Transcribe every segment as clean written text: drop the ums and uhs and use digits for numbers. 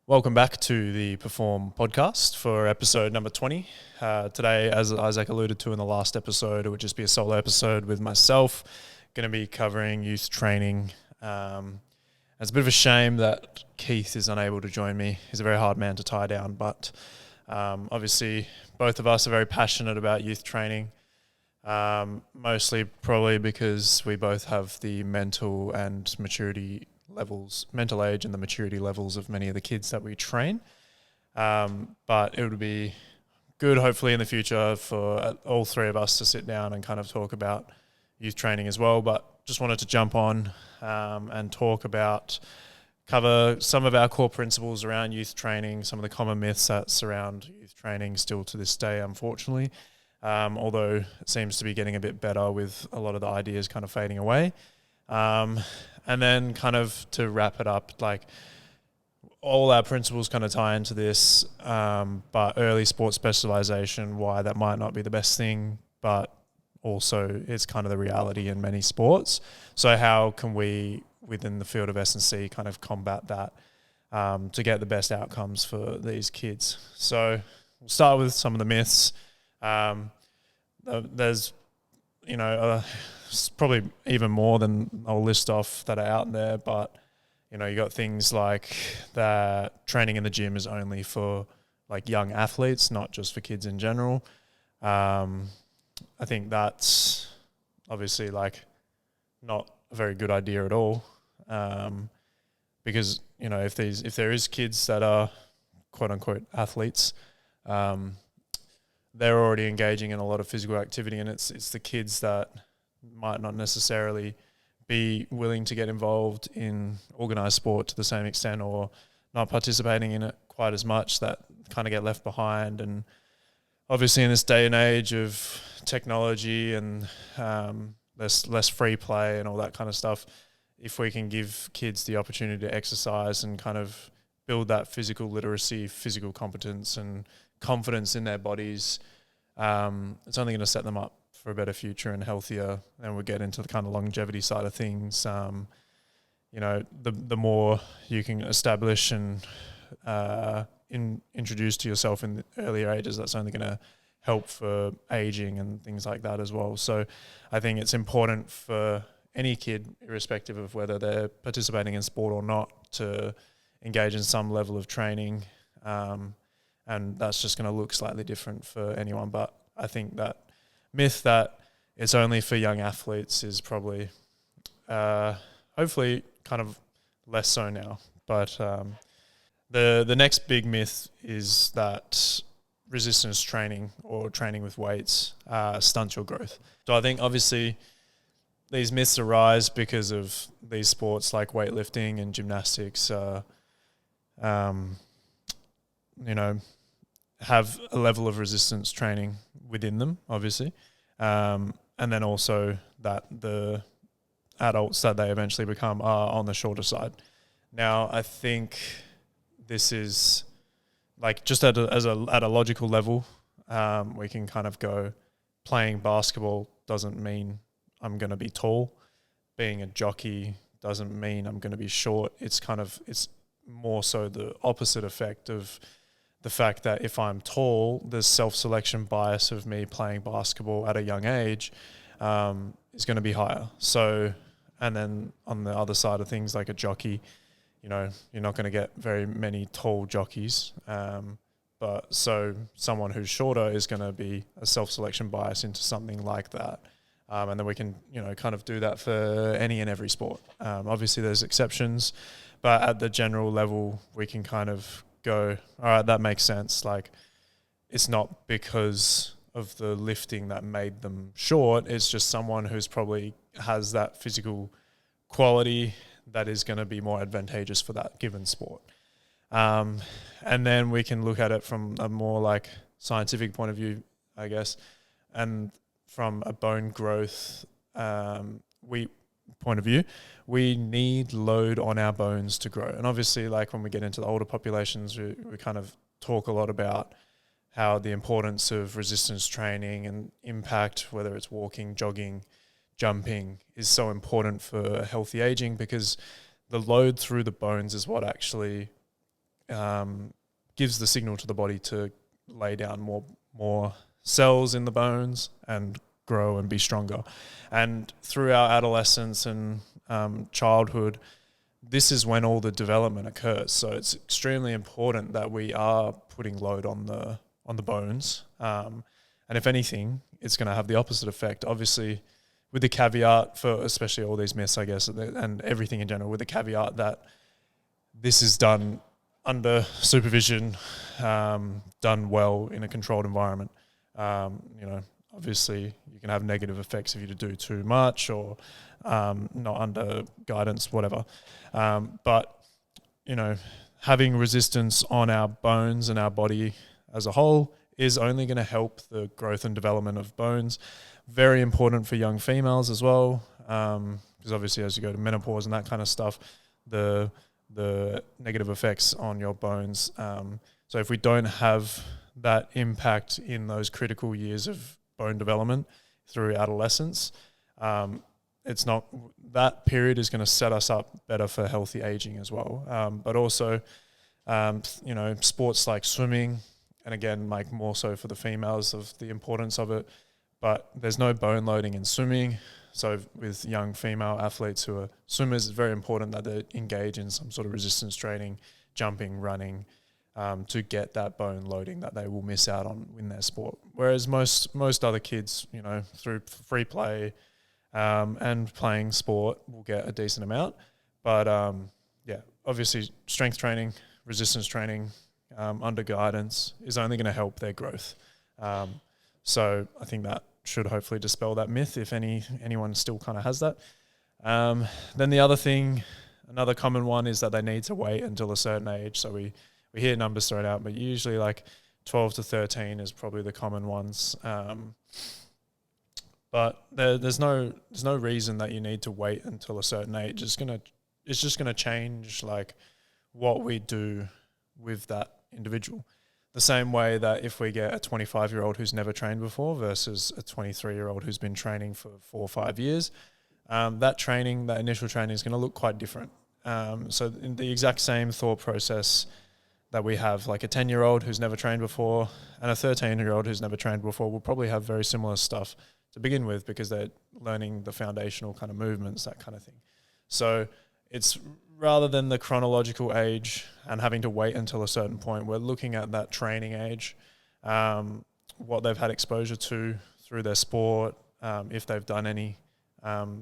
Welcome back to the Perform Podcast for episode number 20. Today, as Isaac alluded to in the last episode, it would just be a solo episode with myself. Going to be covering youth training. It's a bit of a shame that Keith is unable to join me. He's a very hard man to tie down, but obviously both of us are very passionate about youth training. Mostly probably because we both have the mental age and the maturity levels of many of the kids that we train. But it would be good, hopefully, in the future for all three of us to sit down and kind of talk about youth training as well. But just wanted to jump on and cover some of our core principles around youth training, some of the common myths that surround youth training still to this day, unfortunately. Although it seems to be getting a bit better with a lot of the ideas kind of fading away. And then kind of to wrap it up, like all our principles kind of tie into this, but early sports specialization, why that might not be the best thing, but also it's kind of the reality in many sports. So how can we, within the field of S&C, kind of combat that to get the best outcomes for these kids? So we'll start with some of the myths. There's, probably even more than I'll list off that are out there, but you got things like that training in the gym is only for like young athletes, not just for kids in general. I think that's obviously like not a very good idea at all, because if there is kids that are quote unquote athletes, they're already engaging in a lot of physical activity, and it's the kids that might not necessarily be willing to get involved in organised sport to the same extent, or not participating in it quite as much, that kind of get left behind. And obviously in this day and age of technology and less free play and all that kind of stuff, if we can give kids the opportunity to exercise and kind of build that physical literacy, physical competence and confidence in their bodies, it's only going to set them up for a better future and healthier. And we'll get into the kind of longevity side of things. The more you can establish and introduce to yourself in the earlier ages, that's only going to help for aging and things like that as well. So I think it's important for any kid, irrespective of whether they're participating in sport or not, to engage in some level of training. And that's just going to look slightly different for anyone. But I think that myth that it's only for young athletes is probably, hopefully, kind of less so now. But the next big myth is that resistance training or training with weights stunts your growth. So I think obviously these myths arise because of these sports like weightlifting and gymnastics, have a level of resistance training within them, obviously. And then also that the adults that they eventually become are on the shorter side. Now, I think this is like just at a logical level, we can kind of go, playing basketball doesn't mean I'm going to be tall. Being a jockey doesn't mean I'm going to be short. It's more so the opposite effect of the fact that if I'm tall, the self-selection bias of me playing basketball at a young age is going to be higher. So, and then on the other side of things, like a jockey, you're not going to get very many tall jockeys. But so someone who's shorter is going to be a self-selection bias into something like that. And then we can, kind of do that for any and every sport. Obviously there's exceptions, but at the general level, we can kind of go, all right, that makes sense. Like, it's not because of the lifting that made them short. It's just someone who's probably has that physical quality that is going to be more advantageous for that given sport. And then we can look at it from a more like scientific point of view, I guess, and from a bone growth point of view, we need load on our bones to grow. And obviously, like when we get into the older populations, we kind of talk a lot about how the importance of resistance training and impact, whether it's walking, jogging, jumping, is so important for healthy aging, because the load through the bones is what actually gives the signal to the body to lay down more cells in the bones and grow and be stronger. And through our adolescence and childhood, this is when all the development occurs. So it's extremely important that we are putting load on the bones. And if anything, it's going to have the opposite effect. Obviously, with the caveat for especially all these myths, I guess, and everything in general, with the caveat that this is done under supervision, done well in a controlled environment. Obviously you can have negative effects if you do too much or not under guidance, whatever. But, having resistance on our bones and our body as a whole is only going to help the growth and development of bones. Very important for young females as well, because obviously as you go to menopause and that kind of stuff, the negative effects on your bones. So if we don't have that impact in those critical years of bone development through adolescence, it's not, that period is going to set us up better for healthy aging as well. But also, sports like swimming, and again, like more so for the females of the importance of it, but there's no bone loading in swimming. So with young female athletes who are swimmers, it's very important that they engage in some sort of resistance training, jumping, running, to get that bone loading that they will miss out on in their sport. Whereas most other kids, through free play and playing sport will get a decent amount. But obviously strength training, resistance training under guidance is only going to help their growth. So I think that should hopefully dispel that myth if anyone still kind of has that. Then the other thing, another common one is that they need to wait until a certain age. So we hear numbers thrown out, but usually like 12 to 13 is probably the common ones. But there's no reason that you need to wait until a certain age. It's just gonna change like what we do with that individual. The same way that if we get a 25-year-old who's never trained before versus a 23-year-old who's been training for 4 or 5 years, that initial training is going to look quite different. So in the exact same thought process that we have, like a 10-year-old who's never trained before and a 13-year-old who's never trained before will probably have very similar stuff to begin with because they're learning the foundational kind of movements, that kind of thing. So it's rather than the chronological age and having to wait until a certain point, we're looking at that training age, what they've had exposure to through their sport, if they've done any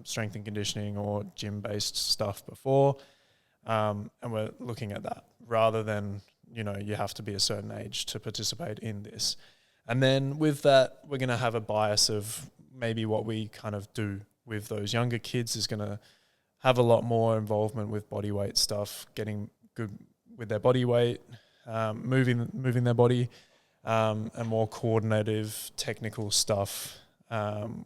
strength and conditioning or gym-based stuff before, and we're looking at that rather than, you have to be a certain age to participate in this. And then with that, we're going to have a bias of maybe what we kind of do with those younger kids is going to have a lot more involvement with body weight stuff, getting good with their body weight, moving their body, and more coordinative technical stuff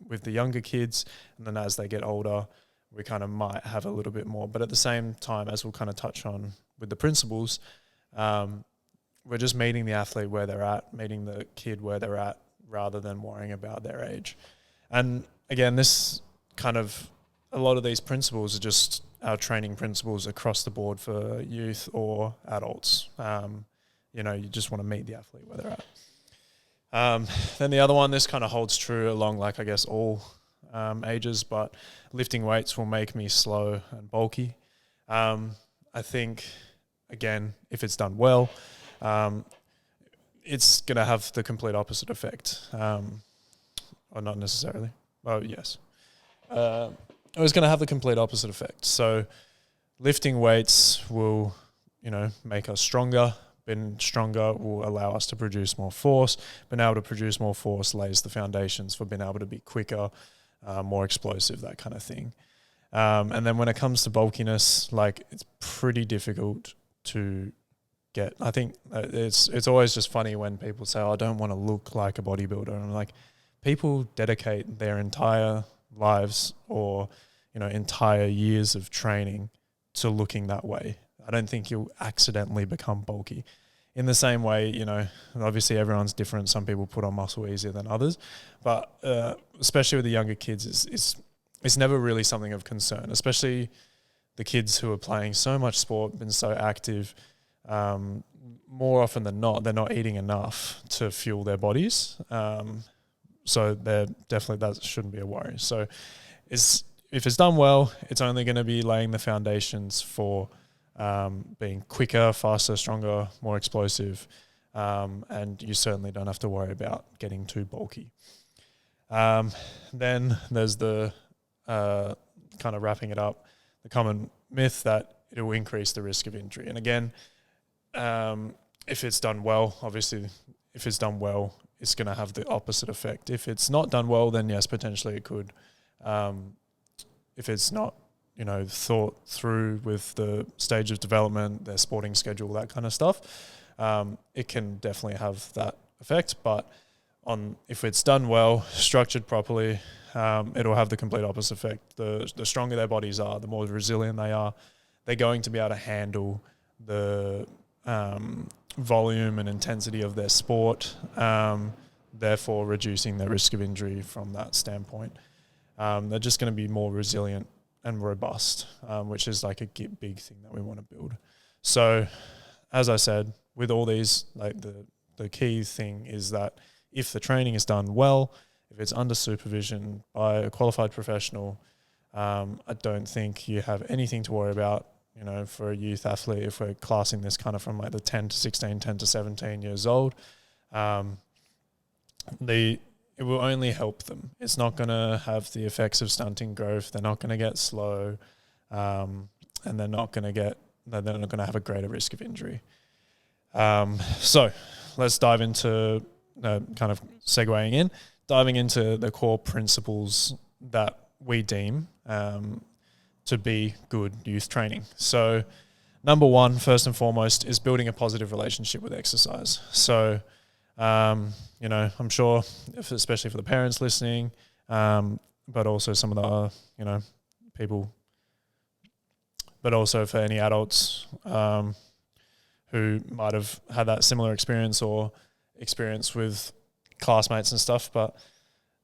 with the younger kids. And then as they get older, we kind of might have a little bit more. But at the same time, as we'll kind of touch on with the principles, we're just meeting the athlete where they're at, meeting the kid where they're at, rather than worrying about their age. And again, this kind of, a lot of these principles are just our training principles across the board for youth or adults. You just want to meet the athlete where they're at. Then the other one, this kind of holds true along, like, I guess, all ages, but lifting weights will make me slow and bulky. I think, again, if it's done well, it's going to have the complete opposite effect. Or not necessarily. Oh, yes. It was going to have the complete opposite effect. So lifting weights will, make us stronger. Being stronger will allow us to produce more force. Being able to produce more force lays the foundations for being able to be quicker, more explosive, that kind of thing. And then when it comes to bulkiness, like, it's pretty difficult to get. I think it's always just funny when people say, I don't want to look like a bodybuilder. And I'm like, people dedicate their entire lives or, entire years of training to looking that way. I don't think you'll accidentally become bulky. In the same way, obviously everyone's different. Some people put on muscle easier than others, but especially with the younger kids, it's never really something of concern, especially the kids who are playing so much sport, been so active, more often than not, they're not eating enough to fuel their bodies. So they're definitely, that shouldn't be a worry. So if it's done well, it's only going to be laying the foundations for being quicker, faster, stronger, more explosive. And you certainly don't have to worry about getting too bulky. Then there's the kind of wrapping it up, the common myth that it will increase the risk of injury. And again, if it's done well, obviously, if it's done well, it's going to have the opposite effect. If it's not done well, then yes, potentially it could. If it's not, thought through with the stage of development, their sporting schedule, that kind of stuff, it can definitely have that effect. But if it's done well, structured properly, it'll have the complete opposite effect. The stronger their bodies are, the more resilient they are, they're going to be able to handle the volume and intensity of their sport, therefore reducing their risk of injury from that standpoint. They're just going to be more resilient and robust, which is like a big thing that we want to build. So, as I said, with all these, like the key thing is that if the training is done well, if it's under supervision by a qualified professional, I don't think you have anything to worry about, for a youth athlete, if we're classing this kind of from like the 10 to 16, 10 to 17 years old. It will only help them. It's not going to have the effects of stunting growth. They're not going to get slow, and they're not going to have a greater risk of injury. So let's dive into kind of diving into the core principles that we deem to be good youth training. So number one, first and foremost, is building a positive relationship with exercise. So I'm sure, especially for the parents listening, but also some of the people, but also for any adults who might have had that similar experience or experience with classmates and stuff. But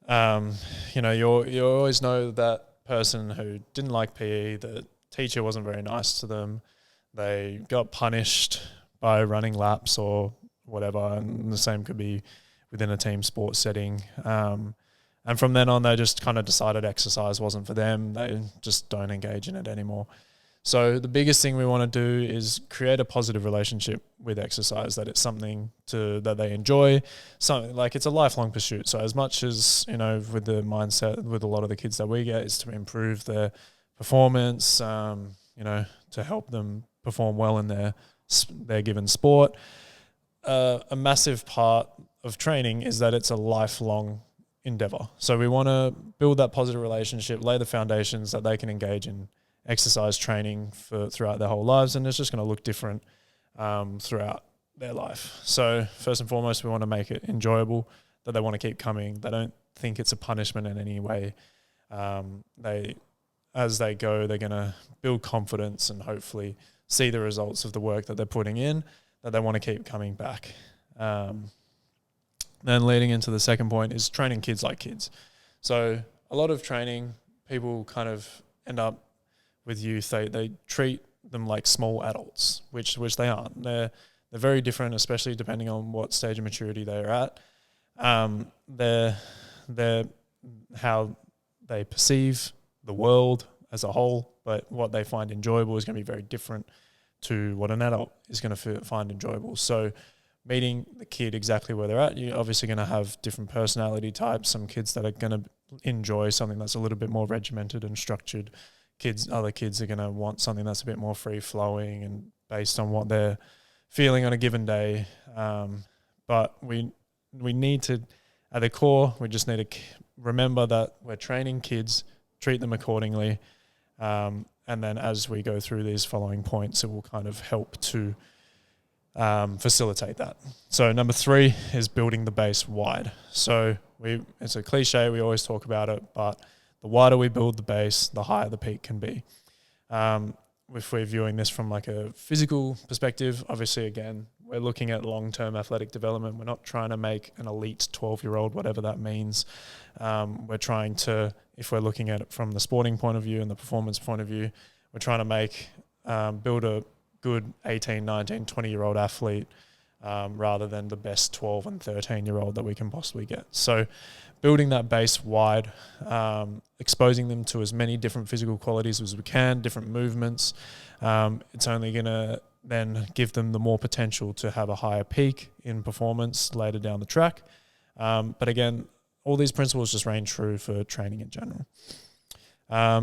you always know that person who didn't like PE, the teacher wasn't very nice to them, they got punished by running laps or whatever, and the same could be within a team sports setting. And from then on, they just kind of decided exercise wasn't for them. They just don't engage in it anymore. So the biggest thing we want to do is create a positive relationship with exercise, that it's something that they enjoy, something like it's a lifelong pursuit. So as much as, with the mindset with a lot of the kids that we get is to improve their performance, to help them perform well in their given sport. A massive part of training is that it's a lifelong endeavor. So we want to build that positive relationship, lay the foundations that they can engage in exercise training throughout their whole lives, and it's just going to look different throughout their life. So first and foremost, we want to make it enjoyable, that they want to keep coming. They don't think it's a punishment in any way. As they go, they're going to build confidence and hopefully see the results of the work that they're putting in, that they want to keep coming back. Then leading into the second point is training kids like kids. So a lot of training, people kind of end up with youth, they treat them like small adults, which they aren't. They're very different, especially depending on what stage of maturity they're at. They're how they perceive the world as a whole, but what they find enjoyable is going to be very different to what an adult is going to find enjoyable. So meeting the kid exactly where they're at, you're obviously going to have different personality types. Some kids that are going to enjoy something that's a little bit more regimented and structured. Other kids are going to want something that's a bit more free-flowing and based on what they're feeling on a given day. But we need to, at the core, we just need to remember that we're training kids, treat them accordingly, and then as we go through these following points, it will kind of help to facilitate that. So number 3 is building the base wide. So it's a cliche, we always talk about it, but the wider we build the base, the higher the peak can be. If we're viewing this from like a physical perspective, obviously, again, we're looking at long-term athletic development. We're not trying to make an elite 12-year-old, whatever that means. We're trying to, if we're looking at it from the sporting point of view and the performance point of view, we're trying to build a good 18, 19, 20-year-old athlete rather than the best 12 and 13-year-old that we can possibly get. So building that base wide, exposing them to as many different physical qualities as we can, different movements, it's only going to then give them the more potential to have a higher peak in performance later down the track. But again, all these principles just reign true for training in general,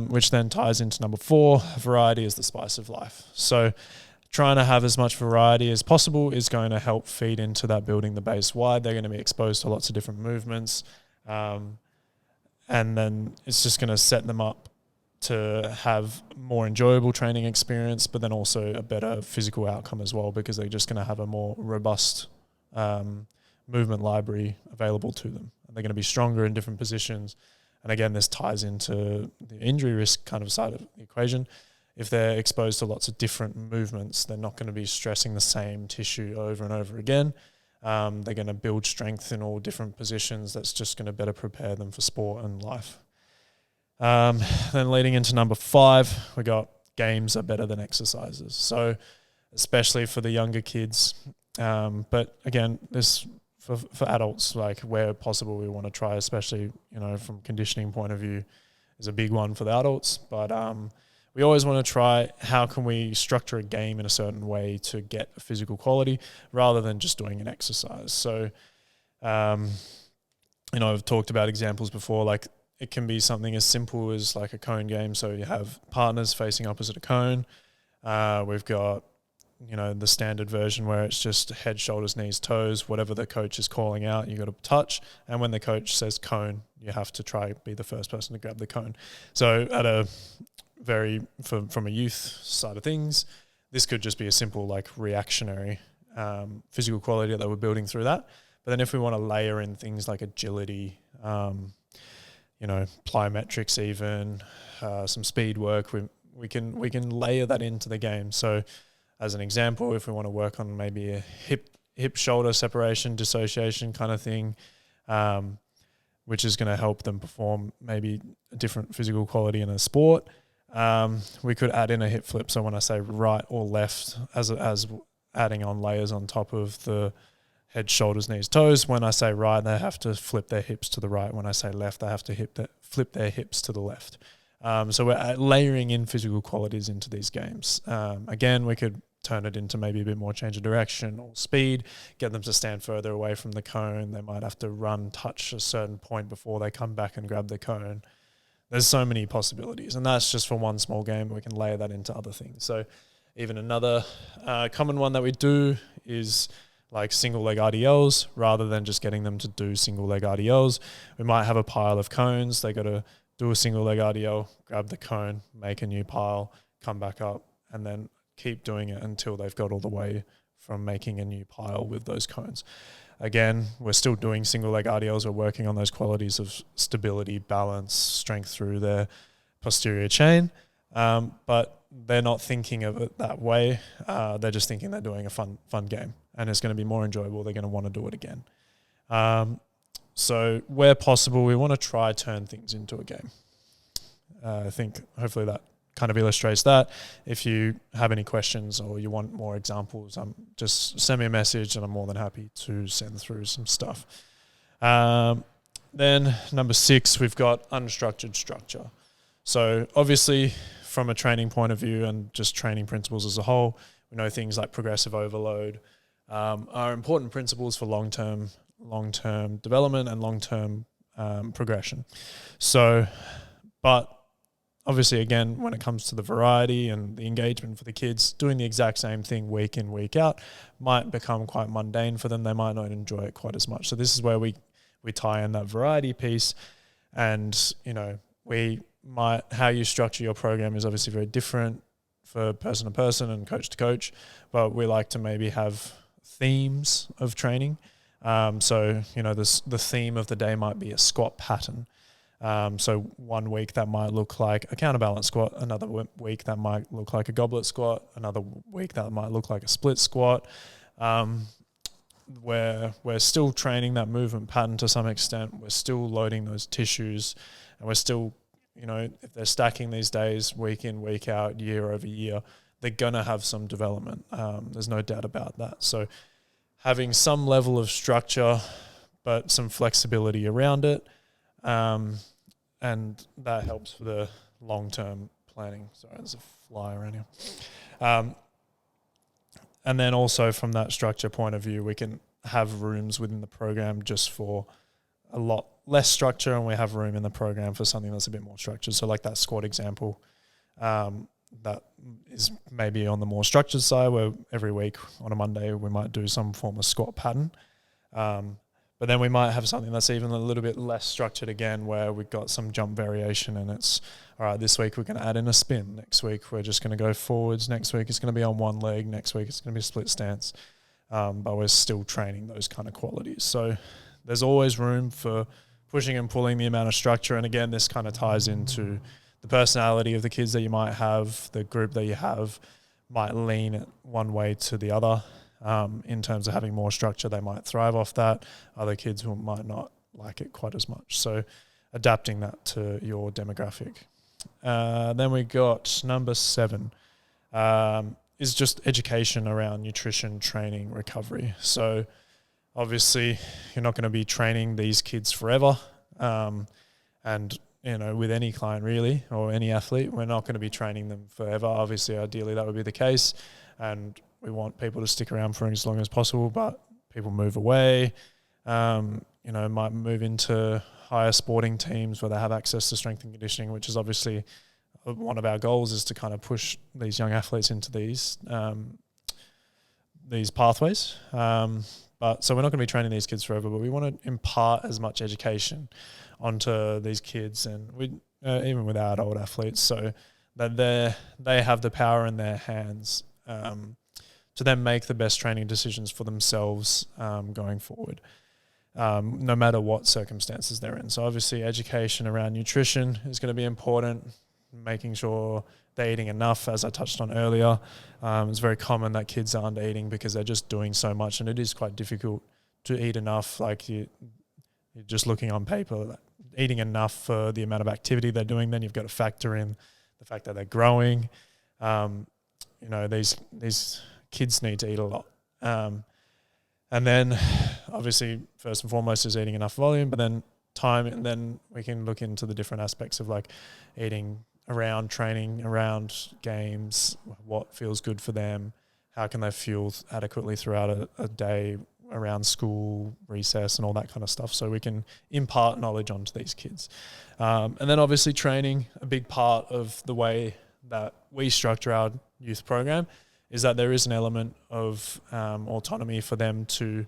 which then ties into number 4, variety is the spice of life. So trying to have as much variety as possible is going to help feed into that building the base wide. They're going to be exposed to lots of different movements. And then it's just going to set them up to have more enjoyable training experience, but then also a better physical outcome as well, because they're just going to have a more robust movement library available to them. And they're going to be stronger in different positions. And again, this ties into the injury risk kind of side of the equation. If they're exposed to lots of different movements, they're not going to be stressing the same tissue over and over again. They're going to build strength in all different positions. That's just going to better prepare them for sport and life. Then leading into number 5, we got games are better than exercises. So especially for the younger kids. But again, this for adults, like where possible, we want to try, especially, from conditioning point of view, is a big one for the adults. But we always want to try how can we structure a game in a certain way to get a physical quality rather than just doing an exercise. So, I've talked about examples before, like it can be something as simple as like a cone game. So you have partners facing opposite a cone. We've got, the standard version where it's just head, shoulders, knees, toes, whatever the coach is calling out, you got to touch. And when the coach says cone, you have to try be the first person to grab the cone. So at a from a youth side of things, this could just be a simple like reactionary physical quality that we're building through that. But then if we want to layer in things like agility, plyometrics, even some speed work, we can layer that into the game. So as an example, if we want to work on maybe a hip shoulder separation, dissociation kind of thing, which is going to help them perform maybe a different physical quality in a sport, we could add in a hip flip. So when I say right or left, as adding on layers on top of the head, shoulders, knees, toes. When I say right, they have to flip their hips to the right. When I say left, they have to flip their hips to the left. So we're layering in physical qualities into these games. Again, we could turn it into maybe a bit more change of direction or speed, get them to stand further away from the cone. They might have to touch a certain point before they come back and grab the cone. There's so many possibilities, and that's just for one small game. We can layer that into other things. So even another common one that we do is like single leg RDLs. Rather than just getting them to do single leg RDLs, we might have a pile of cones. They got to do a single leg RDL, grab the cone, make a new pile, come back up, and then keep doing it until they've got all the way from making a new pile with those cones. Again, we're still doing single leg RDLs. We're working on those qualities of stability, balance, strength through their posterior chain. But they're not thinking of it that way. They're just thinking they're doing a fun game, and it's going to be more enjoyable. They're going to want to do it again. So where possible, we want to try turn things into a game. I think hopefully that kind of illustrates that. If you have any questions or you want more examples, just send me a message and I'm more than happy to send through some stuff. Then number 6, we've got unstructured structure. So obviously from a training point of view and just training principles as a whole, we know things like progressive overload are important principles for long-term development and long-term progression. So, but obviously, again, when it comes to the variety and the engagement for the kids, doing the exact same thing week in, week out might become quite mundane for them. They might not enjoy it quite as much. So this is where we tie in that variety piece. And, how you structure your program is obviously very different for person to person and coach to coach. But we like to maybe have themes of training. So, the theme of the day might be a squat pattern. So one week that might look like a counterbalance squat, another week that might look like a goblet squat, another week that might look like a split squat, where we're still training that movement pattern to some extent. We're still loading those tissues, and we're still, if they're stacking these days, week in, week out, year over year, they're going to have some development. There's no doubt about that. So having some level of structure, but some flexibility around it. And that helps for the long-term planning. Sorry, there's a fly around here. And then also from that structure point of view, we can have rooms within the program just for a lot less structure, and we have room in the program for something that's a bit more structured. So like that squat example, that is maybe on the more structured side, where every week on a Monday we might do some form of squat pattern. But then we might have something that's even a little bit less structured again, where we've got some jump variation, and it's, all right, this week we're going to add in a spin. Next week we're just going to go forwards. Next week it's going to be on one leg. Next week it's going to be a split stance. But we're still training those kind of qualities. So there's always room for pushing and pulling the amount of structure. And again, this kind of ties into the personality of the kids that you might have. The group that you have might lean it one way to the other. In terms of having more structure, they might thrive off that. Other kids might not like it quite as much. So adapting that to your demographic. Then we got number 7, is just education around nutrition, training, recovery. So obviously you're not going to be training these kids forever. And, you know, with any client really, or any athlete, we're not going to be training them forever. Obviously, ideally that would be the case. And we want people to stick around for as long as possible, but people move away, might move into higher sporting teams where they have access to strength and conditioning, which is obviously one of our goals, is to kind of push these young athletes into these pathways. But so we're not going to be training these kids forever, but we want to impart as much education onto these kids, and we even with our adult athletes, so that they have the power in their hands to then make the best training decisions for themselves going forward, no matter what circumstances they're in. So obviously education around nutrition is going to be important, making sure they're eating enough, as I touched on earlier. It's very common that kids are under eating because they're just doing so much, and it is quite difficult to eat enough. Like you're just looking on paper, like eating enough for the amount of activity they're doing. Then you've got to factor in the fact that they're growing. These kids need to eat a lot. And then obviously first and foremost is eating enough volume, but then time, and then we can look into the different aspects of like eating around training, around games, what feels good for them, how can they fuel adequately throughout a day, around school, recess, and all that kind of stuff, so we can impart knowledge onto these kids. And then obviously training, a big part of the way that we structure our youth program is that there is an element of autonomy for them to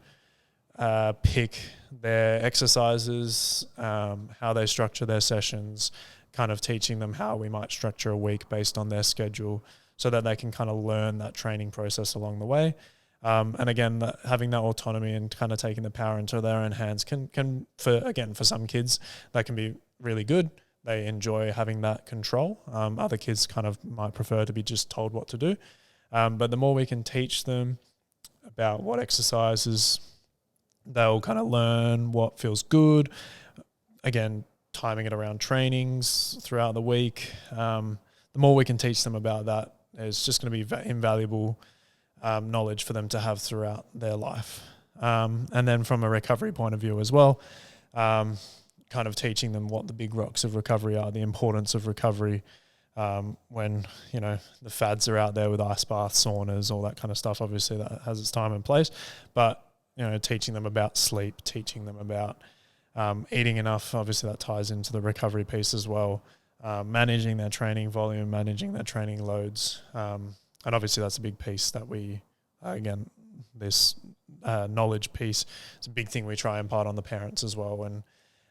pick their exercises, how they structure their sessions, kind of teaching them how we might structure a week based on their schedule, so that they can kind of learn that training process along the way. And again, having that autonomy and kind of taking the power into their own hands can for some kids, that can be really good. They enjoy having that control. Other kids kind of might prefer to be just told what to do. But the more we can teach them about what exercises, they'll kind of learn what feels good. Again, timing it around trainings throughout the week. The more we can teach them about that, it's just going to be invaluable knowledge for them to have throughout their life. And then from a recovery point of view as well, kind of teaching them what the big rocks of recovery are, the importance of recovery, when, the fads are out there with ice baths, saunas, all that kind of stuff. Obviously that has its time and place, but, teaching them about sleep, teaching them about eating enough, obviously that ties into the recovery piece as well, managing their training volume, managing their training loads. And obviously that's a big piece that we, this knowledge piece, it's a big thing we try and impart on the parents as well. And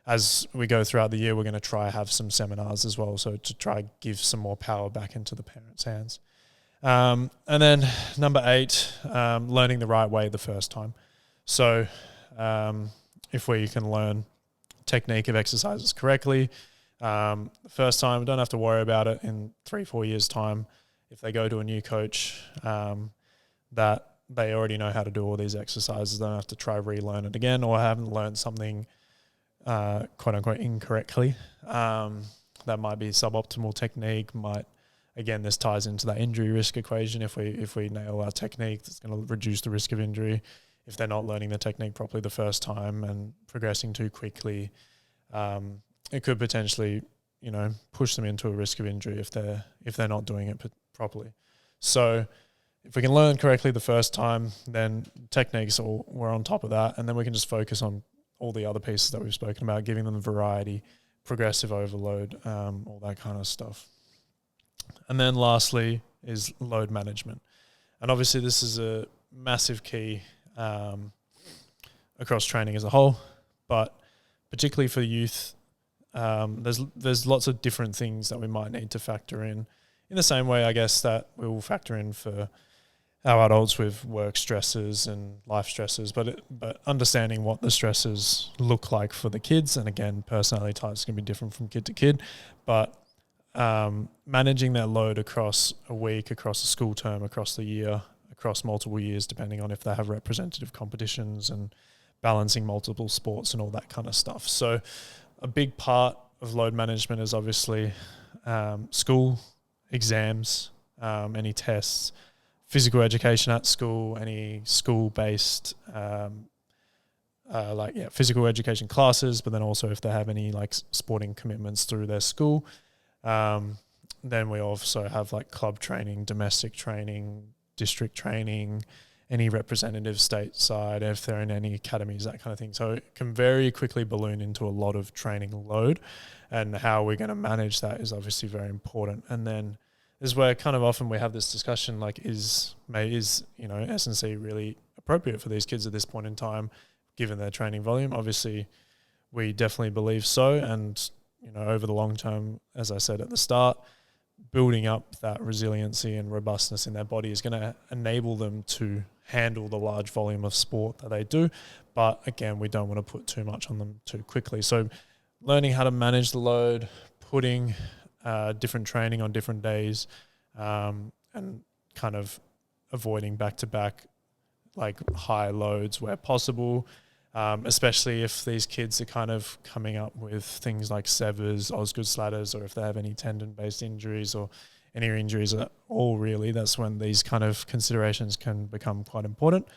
as we go throughout the year, we're going to try have some seminars as well, so to try give some more power back into the parents' hands. And then number 8, learning the right way the first time. So if we can learn technique of exercises correctly, the first time, we don't have to worry about it in 3-4 years' time. If they go to a new coach, that they already know how to do all these exercises, they don't have to try relearn it again, or haven't learned something quote unquote incorrectly. That might be suboptimal technique. This ties into that injury risk equation. If we nail our technique, that's going to reduce the risk of injury. if they're not learning the technique properly the first time and progressing too quickly, it could potentially, push them into a risk of injury if they're not doing it properly. So if we can learn correctly the first time, then techniques we're on top of that, and then we can just focus on all the other pieces that we've spoken about, giving them variety, progressive overload, all that kind of stuff. And then lastly is load management. And obviously this is a massive key across training as a whole, but particularly for youth, there's lots of different things that we might need to factor in the same way, I guess, that we will factor in for our adults with work stresses and life stresses, but understanding what the stresses look like for the kids, and again, personality types can be different from kid to kid, but managing that load across a week, across a school term, across the year, across multiple years, depending on if they have representative competitions, and balancing multiple sports and all that kind of stuff. So a big part of load management is obviously school, exams, any tests, physical education at school, any school-based physical education classes, but then also if they have any like sporting commitments through their school. Then we also have like club training, domestic training, district training, any representative stateside, if they're in any academies, that kind of thing. So it can very quickly balloon into a lot of training load, and how we're going to manage that is obviously very important. And then this is where kind of often we have this discussion, like is S&C really appropriate for these kids at this point in time, given their training volume? Obviously, we definitely believe so. And, over the long term, as I said at the start, building up that resiliency and robustness in their body is going to enable them to handle the large volume of sport that they do. But again, we don't want to put too much on them too quickly. So learning how to manage the load, putting different training on different days, and kind of avoiding back-to-back like high loads where possible, especially if these kids are kind of coming up with things like severs, Osgood slatters, or if they have any tendon-based injuries or any injuries at all, really, that's when these kind of considerations can become quite important.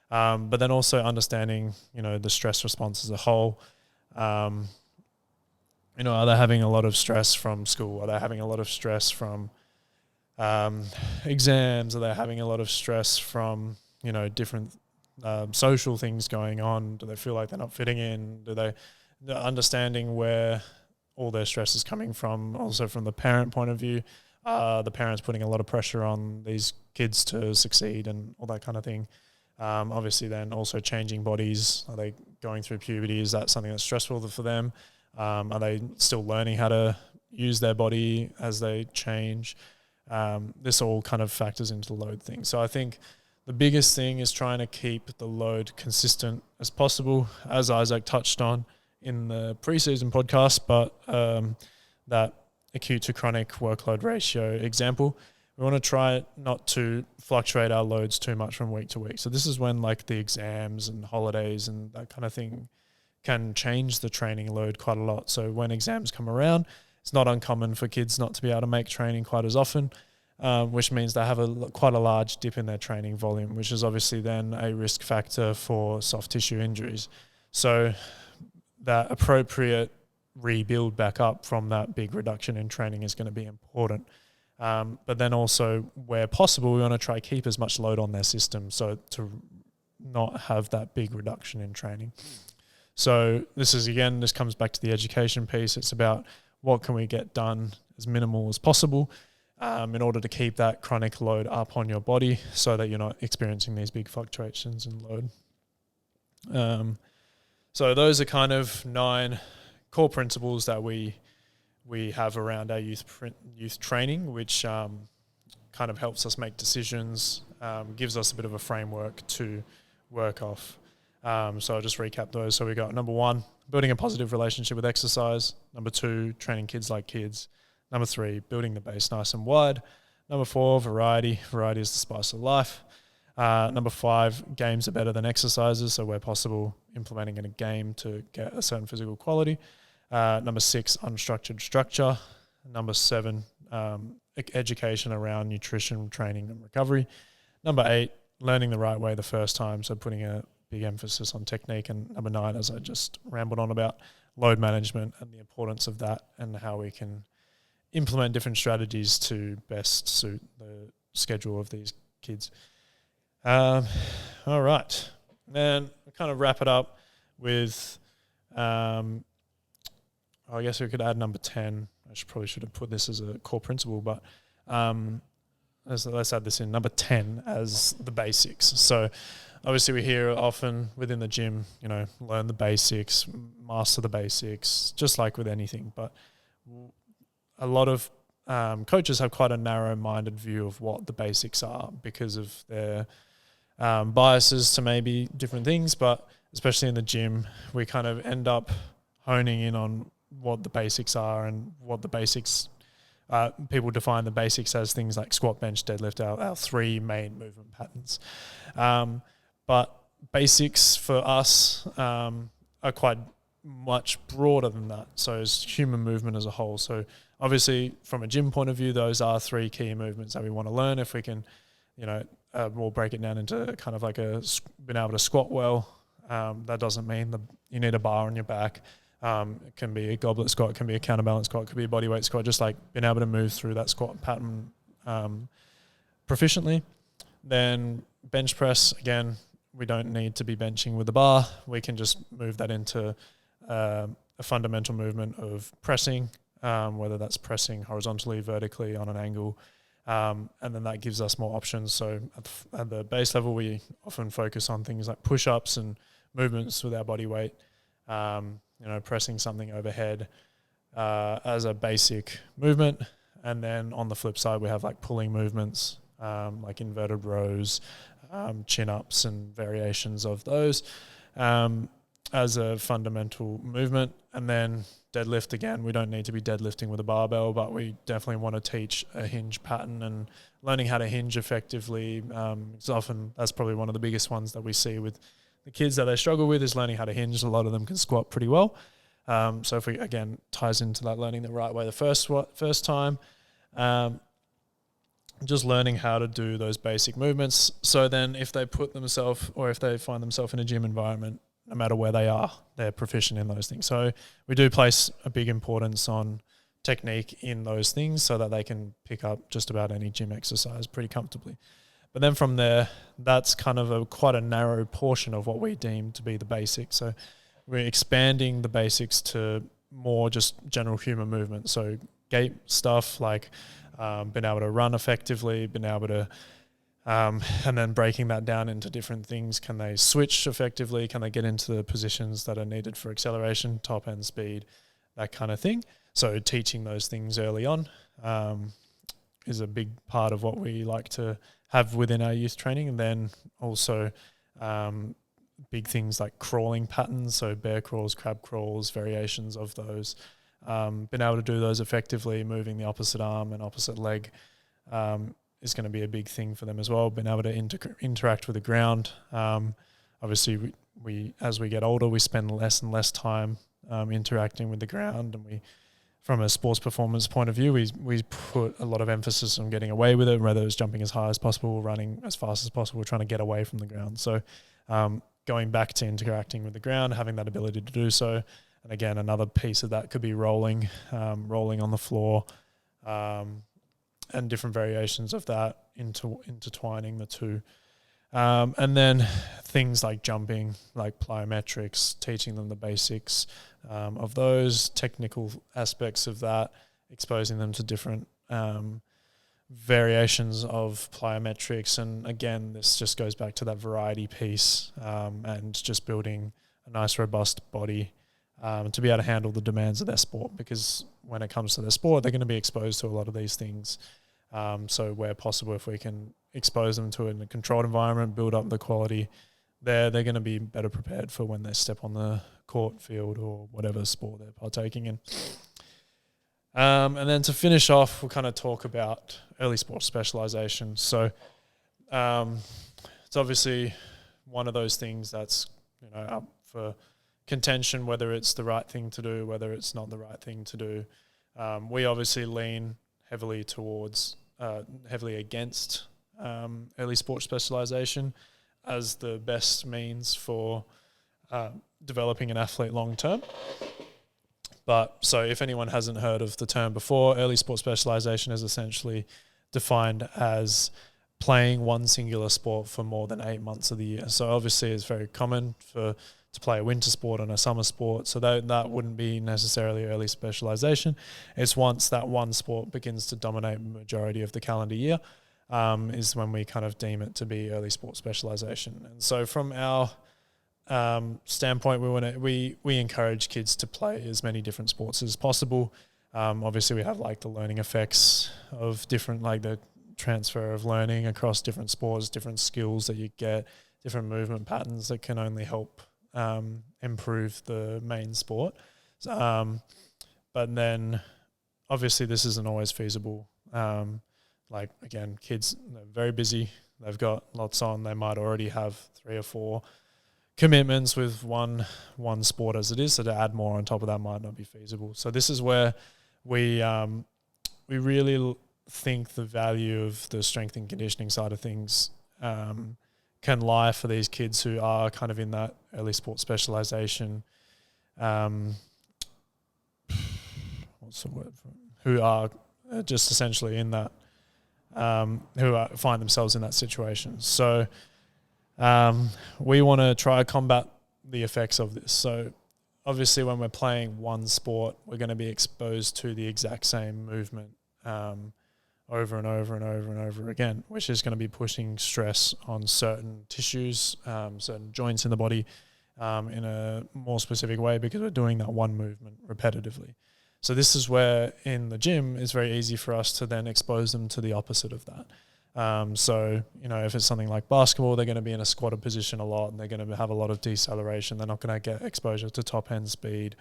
But then also understanding, the stress response as a whole. Are they having a lot of stress from school? Are they having a lot of stress from exams? Are they having a lot of stress from, different social things going on? Do they feel like they're not fitting in? Understanding where all their stress is coming from, also from the parent point of view. The parents putting a lot of pressure on these kids to succeed and all that kind of thing. Obviously then also changing bodies. Are they going through puberty? Is that something that's stressful for them? Are they still learning how to use their body as they change? This all kind of factors into the load thing. So I think the biggest thing is trying to keep the load consistent as possible, as Isaac touched on in the preseason podcast, but that acute to chronic workload ratio example, we want to try not to fluctuate our loads too much from week to week. So this is when like the exams and holidays and that kind of thing can change the training load quite a lot. So when exams come around, it's not uncommon for kids not to be able to make training quite as often, which means they have quite a large dip in their training volume, which is obviously then a risk factor for soft tissue injuries. So that appropriate rebuild back up from that big reduction in training is going to be important. But then also, where possible, we want to try keep as much load on their system so to not have that big reduction in training. So this comes back to the education piece. It's about what can we get done as minimal as possible in order to keep that chronic load up on your body so that you're not experiencing these big fluctuations in load. So those are kind of 9 core principles that we have around our youth training, which kind of helps us make decisions, gives us a bit of a framework to work off. So I'll just recap those. So we got number 1, building a positive relationship with exercise. Number 2, training kids like kids. Number 3, building the base nice and wide. Number 4, variety. Variety is the spice of life. Number 5, games are better than exercises. So where possible, implementing in a game to get a certain physical quality. Number 6, unstructured structure. Number 7, education around nutrition, training and recovery. Number 8, learning the right way the first time. So putting a big emphasis on technique. And number 9, as I just rambled on about, load management and the importance of that and how we can implement different strategies to best suit the schedule of these kids. All right. Then we'll kind of wrap it up with, I guess we could add number 10. Probably should have put this as a core principle, but let's add this in, number 10 as the basics. So obviously we hear often within the gym, learn the basics, master the basics, just like with anything. But a lot of coaches have quite a narrow-minded view of what the basics are because of their biases to maybe different things. But especially in the gym, we kind of end up honing in on what the basics are and what the basics, people define the basics as things like squat, bench, deadlift, our 3 main movement patterns. But basics for us are quite much broader than that. So it's human movement as a whole. So obviously from a gym point of view, those are 3 key movements that we want to learn. If we can, we'll break it down into kind of like being able to squat well. That doesn't mean you need a bar on your back. It can be a goblet squat, it can be a counterbalance squat, it could be a bodyweight squat, just like being able to move through that squat pattern proficiently. Then bench press, again, we don't need to be benching with the bar. We can just move that into a fundamental movement of pressing, whether that's pressing horizontally, vertically, on an angle, and then that gives us more options. So at the base level, we often focus on things like push-ups and movements with our body weight, pressing something overhead as a basic movement. And then on the flip side, we have like pulling movements, like inverted rows, chin-ups and variations of those as a fundamental movement. And then deadlift, again, we don't need to be deadlifting with a barbell, but we definitely want to teach a hinge pattern and learning how to hinge effectively. That's probably one of the biggest ones that we see with the kids that they struggle with, is learning how to hinge. A lot of them can squat pretty well. So if we, again, ties into that learning the right way the first time, just learning how to do those basic movements. So then if they put themselves, or if they find themselves in a gym environment, no matter where they are, they're proficient in those things. So we do place a big importance on technique in those things so that they can pick up just about any gym exercise pretty comfortably. But then from there, that's kind of quite a narrow portion of what we deem to be the basics. So we're expanding the basics to more just general human movement. So gait stuff like being able to run effectively, being able to, and then breaking that down into different things. Can they switch effectively? Can they get into the positions that are needed for acceleration, top end speed, that kind of thing? So teaching those things early on is a big part of what we like to have within our youth training. And then also big things like crawling patterns, so bear crawls, crab crawls, variations of those. Being able to do those effectively, moving the opposite arm and opposite leg is going to be a big thing for them as well. Being able to interact with the ground. Obviously, we as we get older, we spend less and less time interacting with the ground, and we, from a sports performance point of view, we put a lot of emphasis on getting away with it, whether it's jumping as high as possible, running as fast as possible, trying to get away from the ground. So going back to interacting with the ground, having that ability to do so. And again, another piece of that could be rolling on the floor, and different variations of that, intertwining the two. And then things like jumping, like plyometrics, teaching them the basics of those, technical aspects of that, exposing them to different variations of plyometrics. And again, this just goes back to that variety piece, and just building a nice, robust body to be able to handle the demands of their sport, because when it comes to their sport, they're going to be exposed to a lot of these things. So where possible, if we can expose them to it in a controlled environment, build up the quality, they're going to be better prepared for when they step on the court, field, or whatever sport they're partaking in. And then to finish off, we'll kind of talk about early sports specialization. So it's obviously one of those things that's up for contention, whether it's the right thing to do, whether it's not the right thing to do. We obviously lean heavily towards, heavily against early sports specialization, as the best means for developing an athlete long term. But so if anyone hasn't heard of the term before, early sport specialization is essentially defined as playing one singular sport for more than 8 months of the year. So obviously it's very common to play a winter sport and a summer sport. So that wouldn't be necessarily early specialization. It's once that one sport begins to dominate the majority of the calendar year, is when we kind of deem it to be early sport specialization. And so from our standpoint, we encourage kids to play as many different sports as possible. Obviously, we have like the learning effects of different, like the transfer of learning across different sports, different skills that you get, different movement patterns that can only help improve the main sport. But then, obviously, this isn't always feasible. Like again, kids are very busy. They've got lots on. They might already have 3 or 4 commitments with one sport as it is, so to add more on top of that might not be feasible. So this is where we really think the value of the strength and conditioning side of things can lie for these kids who are kind of in that early sport specialization. What's the word for it? Who are just essentially in that, find themselves in that situation. So we want to try to combat the effects of this. So obviously when we're playing one sport, we're going to be exposed to the exact same movement over and over and over and over again, which is going to be pushing stress on certain tissues, certain joints in the body in a more specific way because we're doing that one movement repetitively. So this is where in the gym it's very easy for us to then expose them to the opposite of that. So, if it's something like basketball, they're going to be in a squatted position a lot and they're going to have a lot of deceleration. They're not going to get exposure to top end speed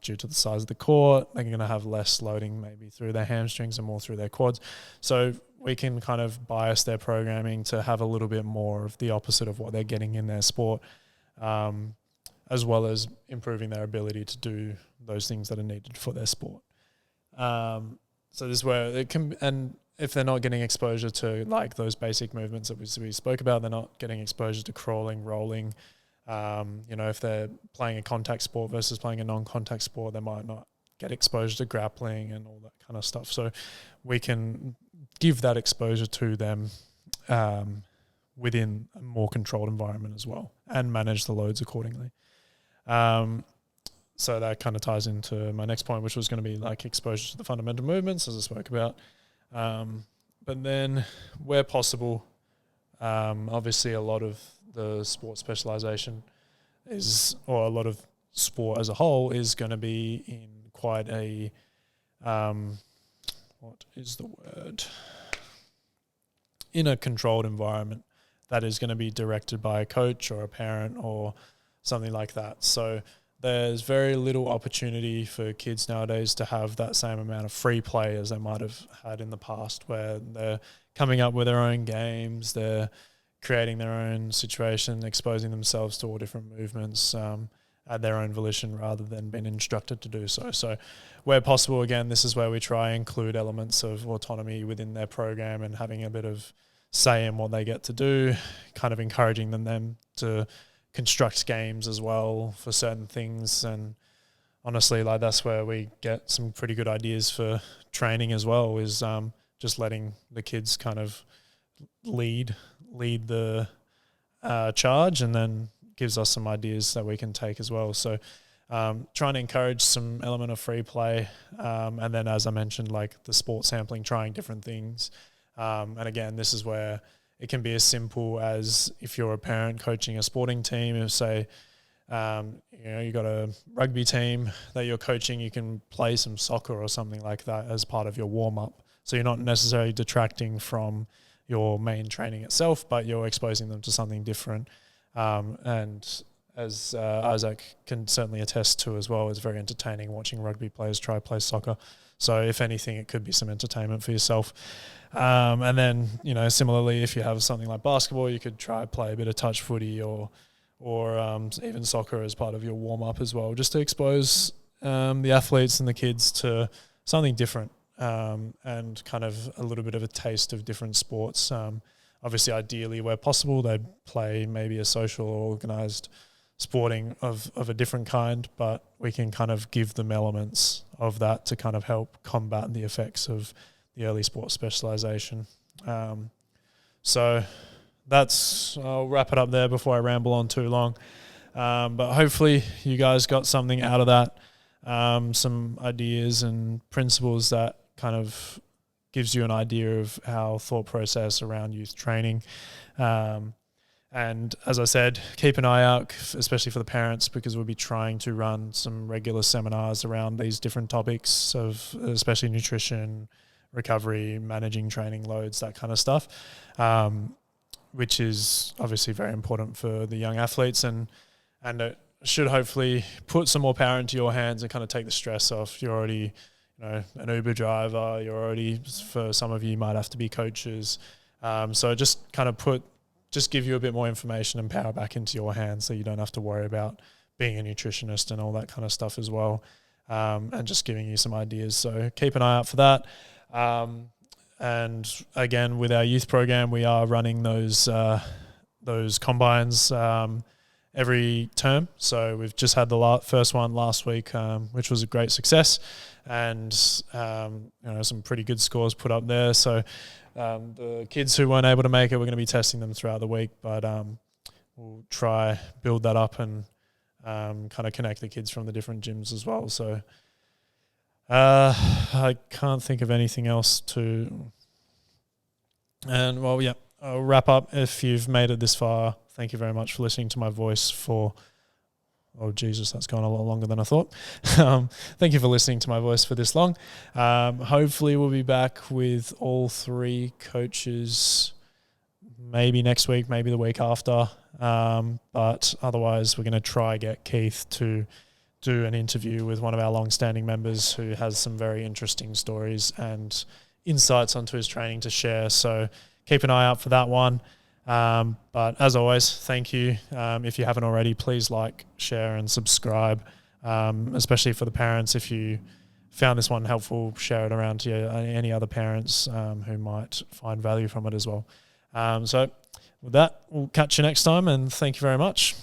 due to the size of the court. They're going to have less loading maybe through their hamstrings and more through their quads. So we can kind of bias their programming to have a little bit more of the opposite of what they're getting in their sport, as well as improving their ability to do those things that are needed for their sport. So this is where it can, and if they're not getting exposure to like those basic movements that we spoke about, they're not getting exposure to crawling, rolling. If they're playing a contact sport versus playing a non-contact sport, they might not get exposure to grappling and all that kind of stuff. So we can give that exposure to them within a more controlled environment as well and manage the loads accordingly. So that kind of ties into my next point, which was going to be like exposure to the fundamental movements, as I spoke about. But then where possible, obviously a lot of the sport specialization or a lot of sport as a whole is going to be in quite a, in a controlled environment that is going to be directed by a coach or a parent or something like that. So there's very little opportunity for kids nowadays to have that same amount of free play as they might have had in the past, where they're coming up with their own games, they're creating their own situation, exposing themselves to all different movements at their own volition rather than being instructed to do so. So where possible, again, this is where we try and include elements of autonomy within their program and having a bit of say in what they get to do, kind of encouraging them to construct games as well for certain things. And honestly, like that's where we get some pretty good ideas for training as well, is just letting the kids kind of lead the charge, and then gives us some ideas that we can take as well. So trying to encourage some element of free play, and then as I mentioned, like the sport sampling, trying different things. And again, this is where it can be as simple as if you're a parent coaching a sporting team, and say, you got a rugby team that you're coaching, you can play some soccer or something like that as part of your warm-up. So you're not necessarily detracting from your main training itself, but you're exposing them to something different. And as Isaac can certainly attest to as well, it's very entertaining watching rugby players try to play soccer. So if anything, it could be some entertainment for yourself. And then, similarly, if you have something like basketball, you could try to play a bit of touch footy or even soccer as part of your warm-up as well, just to expose the athletes and the kids to something different, and kind of a little bit of a taste of different sports. obviously ideally where possible they'd play maybe a social or organised sporting of a different kind, but we can kind of give them elements of that to kind of help combat the effects of the early sports specialisation. So I'll wrap it up there before I ramble on too long. But hopefully you guys got something out of that, some ideas and principles that kind of gives you an idea of our thought process around youth training. And as I said, keep an eye out, especially for the parents, because we'll be trying to run some regular seminars around these different topics of especially nutrition, recovery, managing training loads, that kind of stuff, which is obviously very important for the young athletes, and it should hopefully put some more power into your hands and kind of take the stress off. You're already, an Uber driver. You're already, for some of you might have to be coaches. So just kind of just give you a bit more information and power back into your hands so you don't have to worry about being a nutritionist and all that kind of stuff as well, and just giving you some ideas. So keep an eye out for that. And again, with our youth program, we are running those combines every term. So we've just had the first one last week, which was a great success, and some pretty good scores put up there. So the kids who weren't able to make it, we're going to be testing them throughout the week, but we'll try build that up and kind of connect the kids from the different gyms as well. So I can't think of anything else to. And well, yeah, I'll wrap up. If you've made it this far, thank you very much for listening to my voice for. Oh, Jesus, that's gone a lot longer than I thought. Thank you for listening to my voice for this long. Hopefully we'll be back with all three coaches maybe next week, maybe the week after. But otherwise, we're going to try get Keith to do an interview with one of our long-standing members who has some very interesting stories and insights onto his training to share. So keep an eye out for that one. But as always, thank you. If you haven't already, please like, share and subscribe, especially for the parents. If you found this one helpful, share it around to any other parents who might find value from it as well. So with that, we'll catch you next time, and thank you very much.